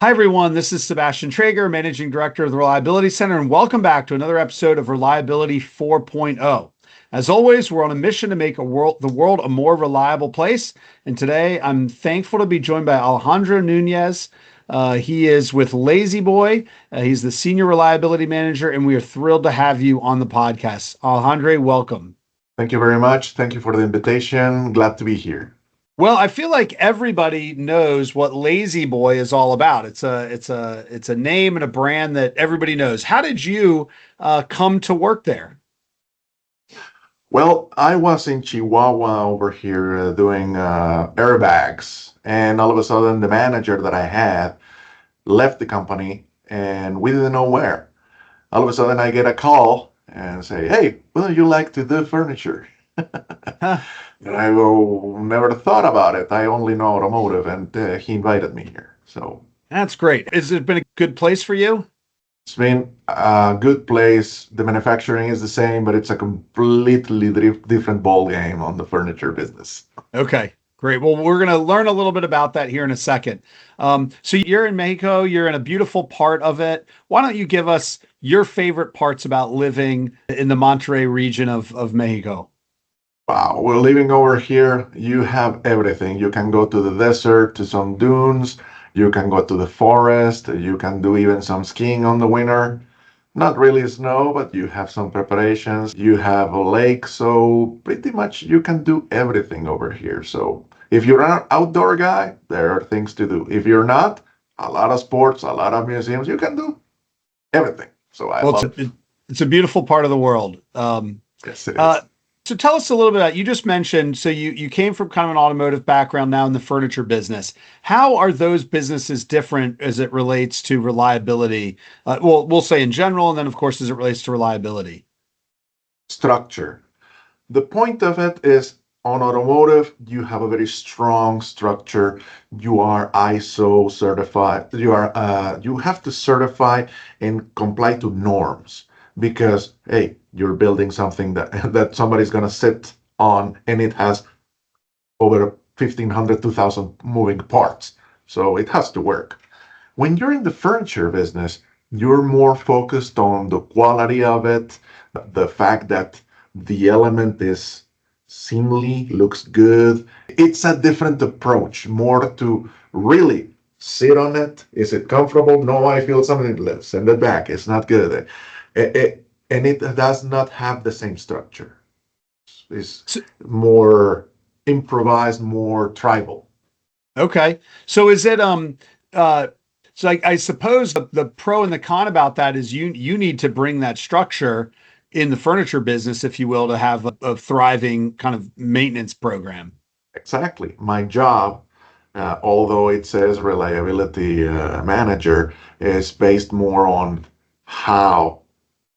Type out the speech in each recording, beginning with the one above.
Hi, everyone. This is Sebastian Traeger, Managing Director of the Reliability Center, and welcome back to another episode of Reliability 4.0. As always, we're on a mission to make the world a more reliable place. And today I'm thankful to be joined by Alejandro Nuñez. He is with Lazy Boy. He's the Senior Reliability Manager, and we are thrilled to have you on the podcast. Alejandro, welcome. Thank you very much. Thank you for the invitation. Glad to be here. Well, I feel like everybody knows what Lazy Boy is all about. It's a name and a brand that everybody knows. How did you come to work there? Well, I was in Chihuahua over here doing airbags, and all of a sudden, the manager that I had left the company, and we didn't know where. All of a sudden, I get a call and say, "Hey, would you like to do furniture?" Huh, And I go, never thought about it. I only know automotive, and he invited me here. So that's great. Has it been a good place for you? it's been a good place. The manufacturing is the same, but it's a completely different ball game on the furniture business. Okay, great. Well, we're going to learn a little bit about that here in a second. So you're in Mexico. You're in a beautiful part of it. Why don't you give us your favorite parts about living in the Monterrey region of Mexico? Wow, we're living over here. You have everything. You can go to the desert, to some dunes. You can go to the forest. You can do even some skiing on the winter. Not really snow, but you have some preparations. You have a lake, so pretty much you can do everything over here. So if you're an outdoor guy, there are things to do. If you're not, a lot of sports, a lot of museums, you can do everything. So I Well, love, it's a beautiful part of the world. yes, it Uh, is. so tell us a little bit about, you just mentioned, so you came from kind of an automotive background now in the furniture business. How are those businesses different as it relates to reliability? Well, we'll say in general, and then of course as it relates to reliability. Structure. The point of it is on automotive, you have a very strong structure. You are ISO certified. You have to certify and comply to norms because hey, you're building something that that somebody's gonna sit on, and it has over 1,500, 2,000 moving parts. So it has to work. When you're in the furniture business, you're more focused on the quality of it, the fact that the element is seemly, looks good. It's a different approach, more to really sit on it. Is it comfortable? No, I feel something lifts in the back. It's not good. And it does not have the same structure. It's So, more improvised, more tribal. okay. So is it uh so I suppose the pro and the con about that is you need to bring that structure in the furniture business, if you will, to have a thriving kind of maintenance program. Exactly. My job, although it says reliability manager, is based more on how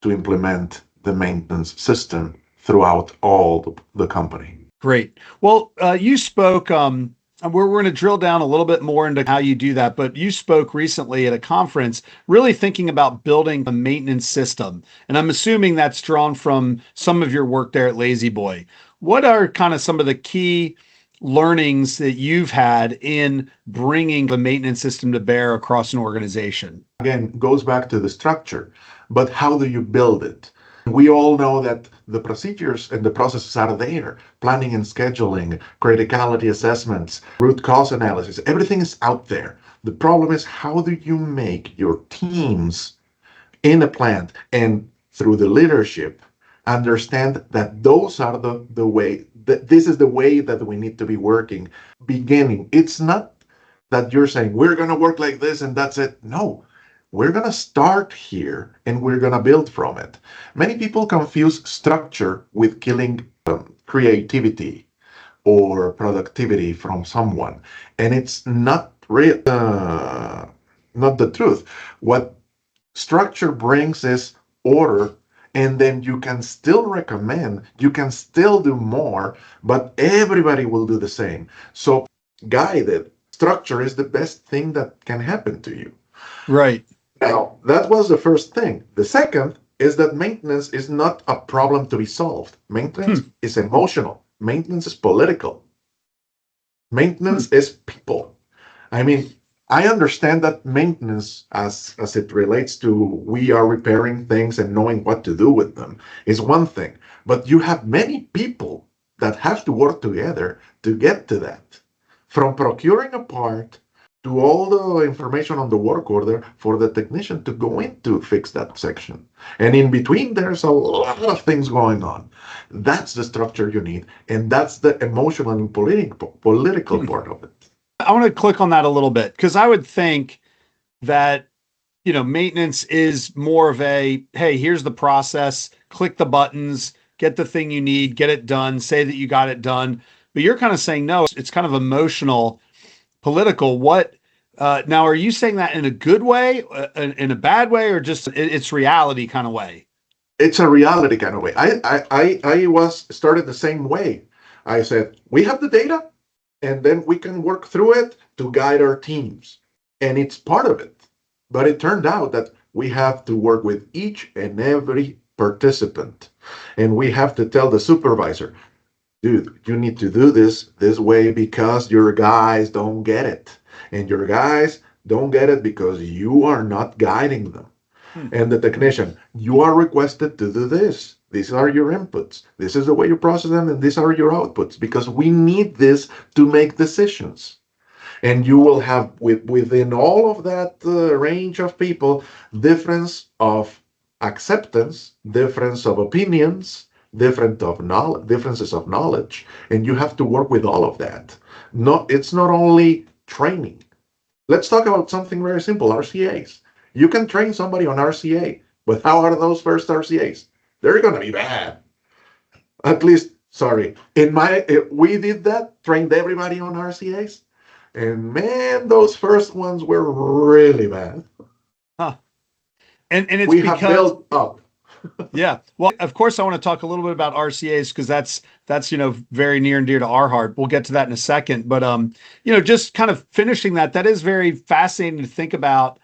to implement the maintenance system throughout all the company. Great. Well, you spoke, and we're going to drill down a little bit more into how you do that, but you spoke recently at a conference really thinking about building a maintenance system. And I'm assuming that's drawn from some of your work there at Lazy Boy. What are kind of some of the key learnings that you've had in bringing the maintenance system to bear across an organization? Again, goes back to the structure, but how do you build it? We all know that the procedures and the processes are there. Planning and scheduling, criticality assessments, root cause analysis, everything is out there. The problem is how do you make your teams in a plant and through the leadership understand that those are the way, that this is the way that we need to be working. Beginning, it's not that you're saying we're going to work like this and that's it. No, we're going to start here and we're going to build from it. Many people confuse structure with killing creativity or productivity from someone, and it's not real, not the truth. What structure brings is order, and then you can still recommend, you can still do more, but everybody will do the same. So guided structure is the best thing that can happen to you. Right. Now, that was the first thing. The second is that maintenance is not a problem to be solved. Maintenance Hmm. is emotional. Maintenance is political. Hmm. Maintenance is people. I mean, I understand that maintenance, as it relates to we are repairing things and knowing what to do with them, is one thing. But you have many people that have to work together to get to that. From procuring a part to all the information on the work order for the technician to go in to fix that section. And in between, there's a lot of things going on. That's the structure you need, and that's the emotional and political part of it. I want to click on that a little bit because I would think that maintenance is more of a, hey, here's the process, click the buttons, get the thing you need, get it done, say that you got it done. But you're kind of saying, no, it's kind of emotional, political. What, now, are you saying that in a good way, in a bad way, or just it's reality kind of way? It's a reality kind of way. I was started the same way. I said, we have the data, and then we can work through it to guide our teams. And it's part of it. But it turned out that we have to work with each and every participant. And we have to tell the supervisor, dude, you need to do this way because your guys don't get it. And your guys don't get it because you are not guiding them. And the technician, you are requested to do this. These are your inputs. This is the way you process them, and these are your outputs because we need this to make decisions. And you will have within all of that range of people difference of acceptance, difference of opinions, differences of knowledge, and you have to work with all of that. It's not only training. Let's talk about something very simple: RCAs. You can train somebody on RCA, but how are those first RCAs? They're going to be bad. At least, sorry, we did that, trained everybody on RCAs, and man, those first ones were really bad. Huh. And it's we because have built up. yeah. Well, of course, I want to talk a little bit about RCAs because that's very near and dear to our heart. We'll get to that in a second, but just kind of finishing that is very fascinating to think about.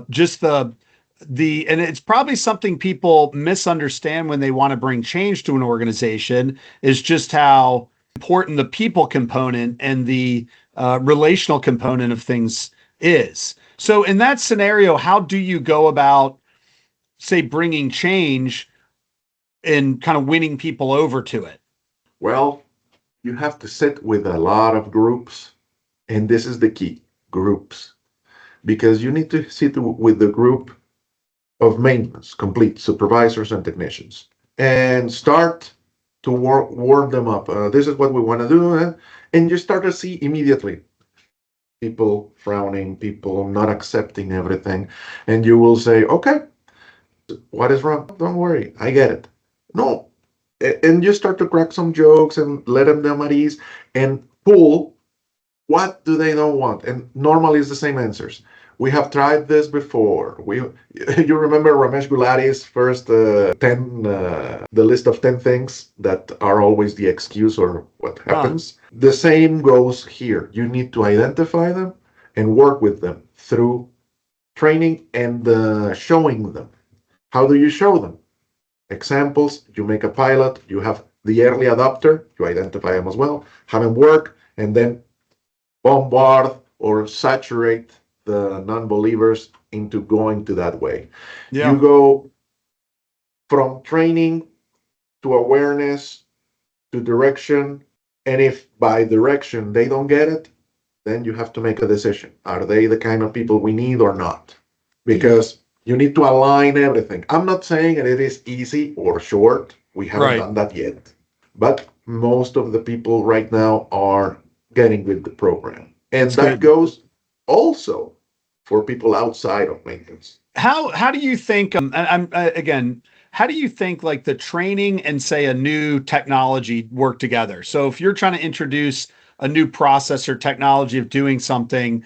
Just and it's probably something people misunderstand when they want to bring change to an organization is just how important the people component and the relational component of things is. So in that scenario, how do you go about, say, bringing change and kind of winning people over to it? Well, you have to sit with a lot of groups, and this is the key: groups. Because you need to sit with the group of maintenance, complete supervisors and technicians, and start to warm them up. This is what we want to do, and you start to see immediately people frowning, people not accepting everything, and you will say, "Okay, what is wrong? Don't worry, I get it." No, and you start to crack some jokes and let them at ease and pull what do they don't want, and normally it's the same answers. We have tried this before. You remember Ramesh Gulati's first 10, the list of 10 things that are always the excuse or what happens. The same goes here. You need to identify them and work with them through training and showing them. How do you show them? Examples: you make a pilot, you have the early adopter, you identify them as well, have them work, and then bombard or saturate the non-believers into going to that way. Yeah. You go from training to awareness to direction, and if by direction they don't get it, then you have to make a decision. Are they the kind of people we need or not? Because you need to align everything. I'm not saying that it is easy or short. We haven't done that yet. But most of the people right now are getting with the program. And that goes also for people outside of maintenance. How do you think, again, how do you think like the training and say a new technology work together? So if you're trying to introduce a new process or technology of doing something,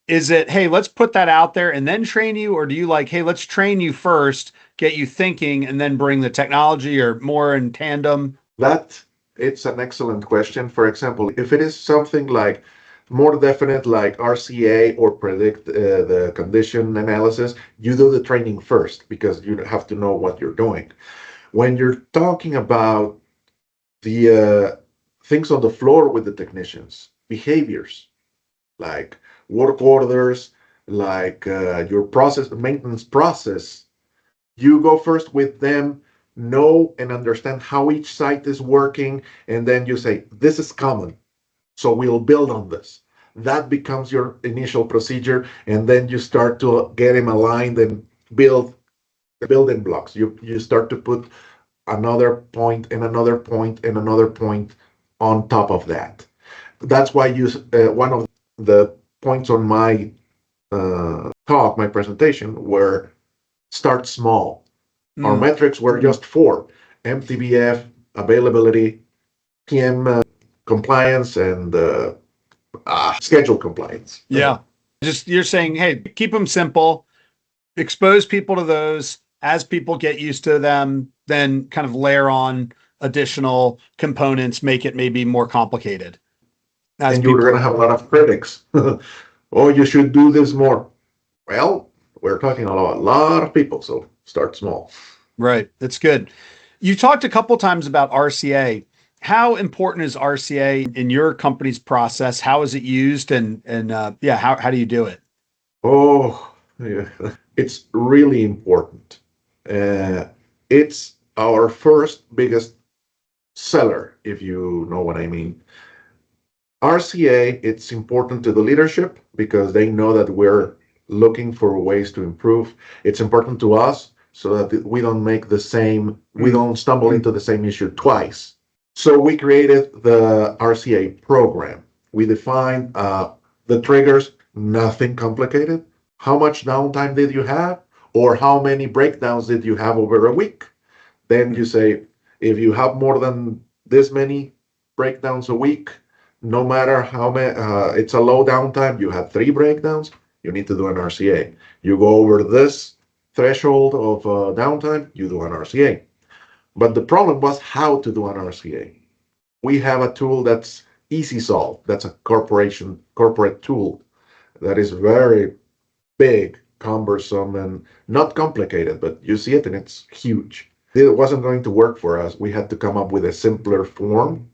is it, hey, let's put that out there and then train you? Or do you like, hey, let's train you first, get you thinking, and then bring the technology, or more in tandem? It's an excellent question. For example, if it is something like more definite, like RCA or predict the condition analysis, you do the training first because you have to know what you're doing. When you're talking about the things on the floor with the technicians, behaviors, like work orders, like your process, maintenance process. You go first with them, know and understand how each site is working, and then you say, this is common, so we'll build on this. That becomes your initial procedure, and then you start to get them aligned and build the building blocks. You start to put another point and another point and another point on top of that. That's why you one of the points on my talk, my presentation, were start small. Our Mm. metrics were just four: MTBF, availability, PM compliance, and schedule compliance. Yeah. Just you're saying, hey, keep them simple, expose people to those. As people get used to them, then kind of layer on additional components, make it maybe more complicated. As And you're people, going to have a lot of critics. Oh, you should do this more. Well, we're talking a lot of people, so start small. right? That's good. You talked a couple times about RCA. How important is RCA in your company's process? How is it used, and yeah, how do you do it? Oh, yeah. It's really important. Uh, it's our first biggest seller, if you know what I mean. RCA, it's important to the leadership because they know that we're looking for ways to improve. It's important to us so that we don't make the same, we Mm. don't stumble into the same issue twice. So we created the RCA program. We defined the triggers, nothing complicated. How much downtime did you have? Or how many breakdowns did you have over a week? Then you say, if you have more than this many breakdowns a week, no matter how many, it's a low downtime, you have three breakdowns, you need to do an RCA. You go over this threshold of downtime, you do an RCA. But the problem was how to do an RCA. We have a tool that's easy solve. That's a corporate tool that is very big, cumbersome, and not complicated, but you see it and it's huge. It wasn't going to work for us. We had to come up with a simpler form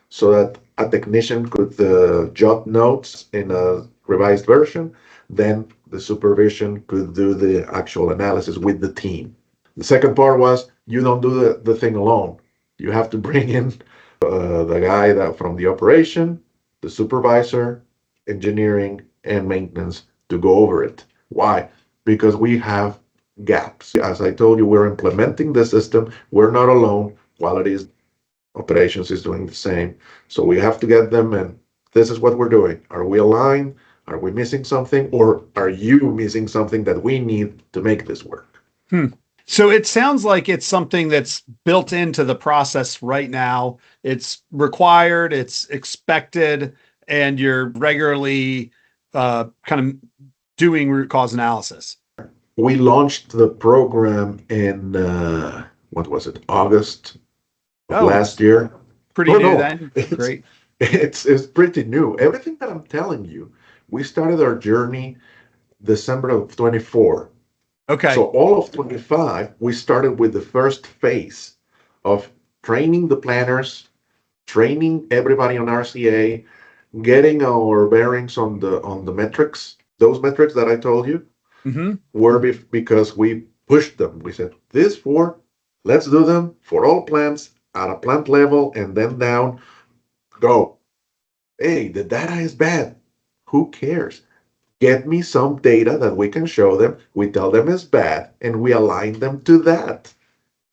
so that a technician could jot notes in a revised version. Then the supervision could do the actual analysis with the team. The second part was you don't do the thing alone. You have to bring in the guy that from the operation, the supervisor, engineering, and maintenance to go over it. Why? Because we have gaps. As I told you, we're implementing the system. We're not alone. Quality is operations is doing the same. So we have to get them, and this is what we're doing. Are we aligned? Are we missing something? Or are you missing something that we need to make this work? Hmm. So it sounds like it's something that's built into the process right now. It's required, it's expected, and you're regularly kind of doing root cause analysis. We launched the program in, what was it, August of Oh, last year. pretty No, new no, then. it's Great. it's pretty new. Everything that I'm telling you, we started our journey December of 24. So Okay. all of 25, we started with the first phase of training the planners, training everybody on RCA, getting our bearings on the metrics. Those metrics that I told you Hmm. were because we pushed them. We said this four, let's do them for all plants at a plant level and then down. Go. Hey, the data is bad. Who cares? Get me some data that we can show them. We tell them it's bad and we align them to that.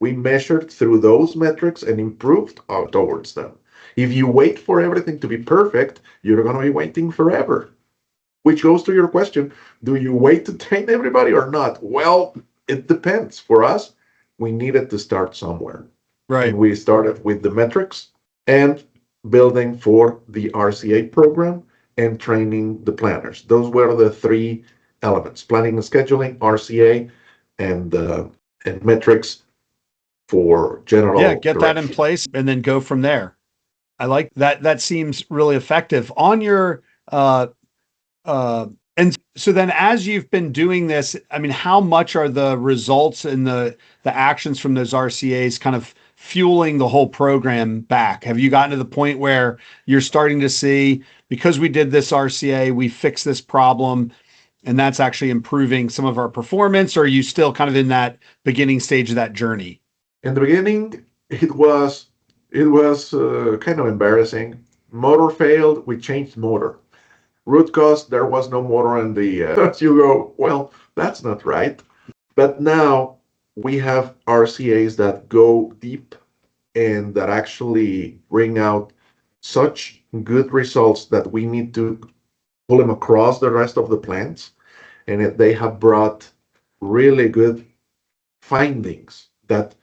We measured through those metrics and improved towards them. If you wait for everything to be perfect, you're going to be waiting forever. Which goes to your question, do you wait to train everybody or not? Well, it depends. For us, we needed to start somewhere. And Right. we started with the metrics and building for the RCA program and training the planners. Those were the three elements: planning and scheduling, RCA, and metrics for Yeah, general get that in direction. place and then go from there. I like that. That seems really effective. On your uh uh and so then as you've been doing this, I mean, how much are the results and the actions from those RCAs kind of fueling the whole program back? Have you gotten to the point where you're starting to see, because we did this RCA, we fixed this problem, and that's actually improving some of our performance? Or are you still kind of in that beginning stage of that journey? In the beginning, it was kind of embarrassing. Motor failed. We changed motor. Root cause, there was no motor in the. You go, well, that's not right. But now we have RCAs that go deep and that actually bring out such good results that we need to pull them across the rest of the plants. And they have brought really good findings that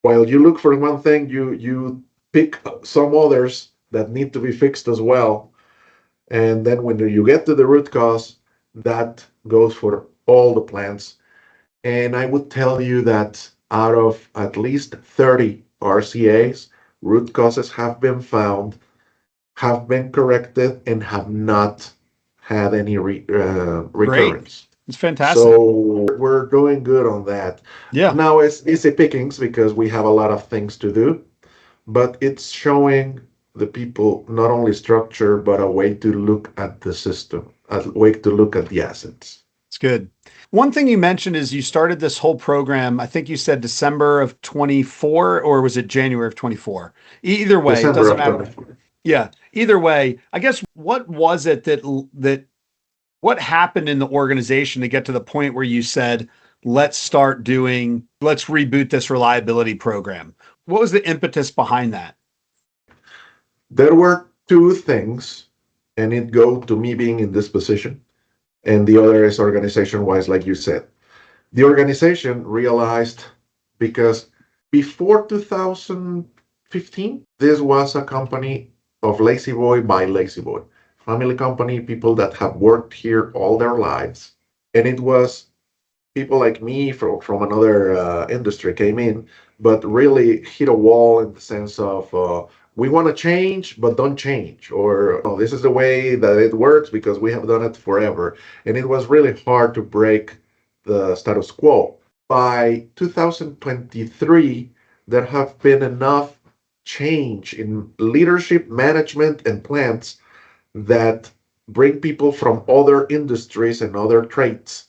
while you look for one thing, you pick some others that need to be fixed as well. And then when you get to the root cause, that goes for all the plants. And I would tell you that out of at least 30 RCAs, root causes have been found, have been corrected, and have not had any Great. recurrence. It's fantastic. So we're doing good on that. Yeah. Now it's easy pickings because we have a lot of things to do, but it's showing the people not only structure, but a way to look at the system, a way to look at the assets. It's good. One thing you mentioned is you started this whole program. I think you said December of 24, or was it January of 24? Either way, it December doesn't of matter. 24. Yeah. Either way, I guess what was it that what happened in the organization to get to the point where you said, let's reboot this reliability program? What was the impetus behind that? There were two things, and it go to me being in this position, and the other is organization-wise, like you said. The organization realized because before 2015, this was a company of Lazy Boy by Lazy Boy, family company, people that have worked here all their lives. And it was people like me from another industry came in, but really hit a wall in the sense of we want to change, but don't change, or oh, this is the way that it works because we have done it forever. And it was really hard to break the status quo. By 2023, there have been enough change in leadership, management, and plants that bring people from other industries and other trades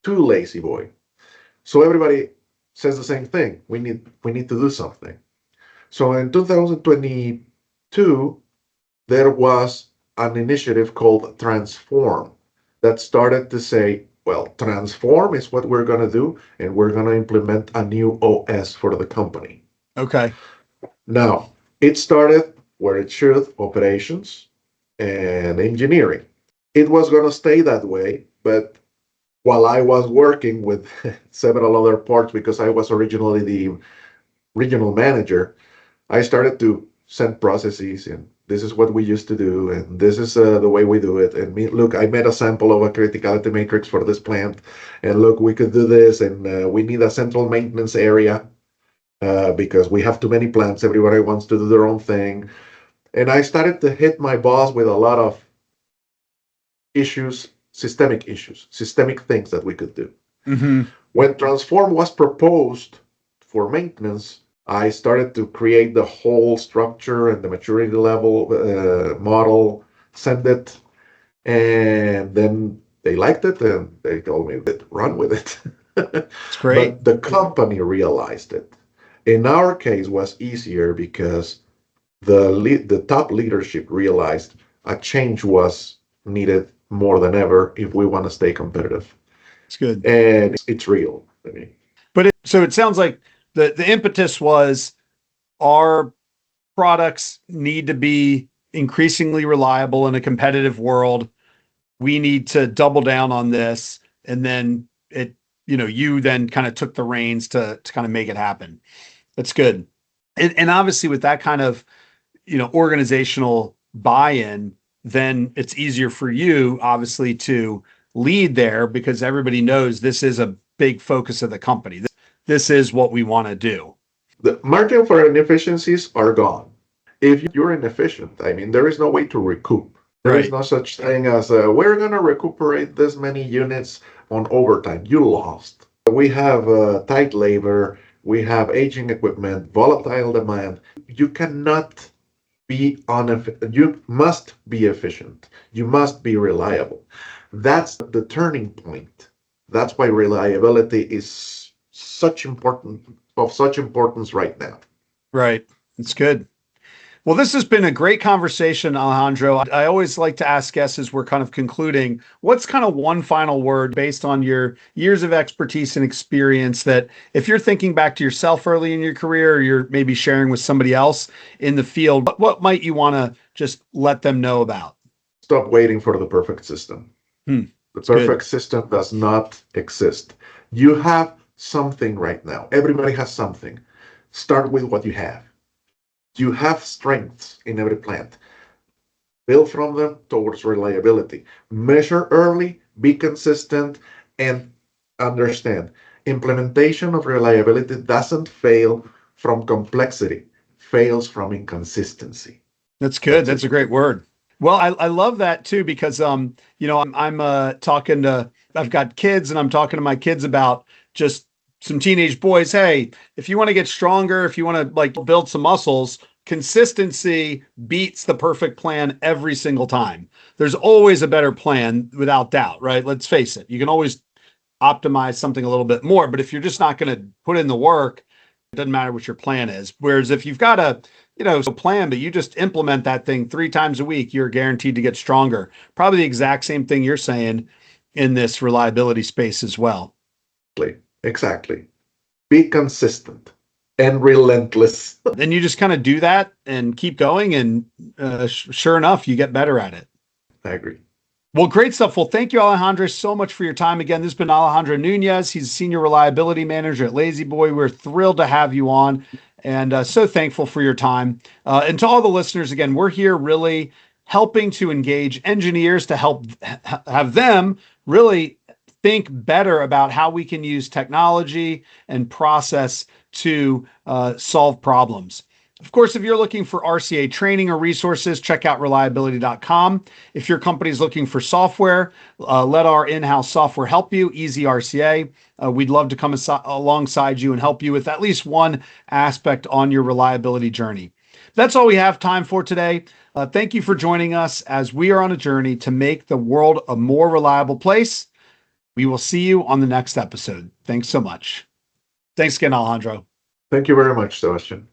to Lazy Boy. So everybody says the same thing. We need to do something. So in 2022, there was an initiative called Transform that started to say, well, Transform is what we're going to do, and we're going to implement a new OS for the company. Okay. Now, it started where it should, operations and engineering. It was going to stay that way, but while I was working with several other parts, because I was originally the regional manager, I started to send processes and this is what we used to do and this is the way we do it. And look, I made a sample of a criticality matrix for this plant, and look, we could do this, and we need a central maintenance area because we have too many plants. Everybody wants to do their own thing. And I started to hit my boss with a lot of issues, systemic things that we could do. Mm-hmm. When Transform was proposed for maintenance, I started to create the whole structure and the maturity level model, send it, and then they liked it and they told me that run with it. It's great. But the company realized it. In our case, was easier because the top leadership realized a change was needed more than ever if we want to stay competitive. It's good. And it's real. I mean, So it sounds like the impetus was our products need to be increasingly reliable in a competitive world. We need to double down on this. And then you then kind of took the reins to kind of make it happen. That's good. And obviously with that kind of, organizational buy-in, then it's easier for you obviously to lead there because everybody knows this is a big focus of the company. This is what we want to do. the margin for inefficiencies are gone. If you're inefficient, I mean, there is no way to recoup. There is Right. no such thing as we're going to recuperate this many units on overtime. You lost. We have tight labor. we have aging equipment, volatile demand. You cannot be you must be efficient. You must be reliable. That's the turning point. That's why reliability is of such importance right now. Right. It's good. Well, this has been a great conversation, Alejandro. I always like to ask guests as we're kind of concluding, what's kind of one final word based on your years of expertise and experience that if you're thinking back to yourself early in your career, or you're maybe sharing with somebody else in the field, what might you want to just let them know about? Stop waiting for the perfect system. The It's good. perfect system does not exist. You have something right now. Everybody has something. Start with what you have. You have strengths in every plant. Build from them towards reliability. Measure early, be consistent, and understand. Implementation of reliability doesn't fail from complexity, fails from inconsistency. That's good. That's That's it. a great word. Well, I love that too because I'm talking to I've got kids and I'm talking to my kids about just some teenage boys. Hey, if you want to get stronger, if you want to like build some muscles, consistency beats the perfect plan every single time. There's always a better plan without doubt, right? Let's face it. You can always optimize something a little bit more, but if you're just not going to put in the work, it doesn't matter what your plan is. Whereas if you've got a plan, but you just implement that thing 3 times a week, you're guaranteed to get stronger. Probably the exact same thing you're saying in this reliability space as well. Exactly. Be consistent and relentless. Then you just kind of do that and keep going. And sure enough, you get better at it. I agree. Well, great stuff. Well, thank you, Alejandro, so much for your time. Again, this has been Alejandro Nuñez. He's a senior reliability manager at Lazy Boy. We're thrilled to have you on and so thankful for your time. And to all the listeners, again, we're here really helping to engage engineers to help have them really think better about how we can use technology and process to solve problems. Of course, if you're looking for RCA training or resources, check out reliability.com. If your company is looking for software, let our in-house software help you, Easy RCA. We'd love to come alongside you and help you with at least one aspect on your reliability journey. That's all we have time for today. Thank you for joining us as we are on a journey to make the world a more reliable place. We will see you on the next episode. Thanks so much. Thanks again, Alejandro. Thank you very much, Sebastian.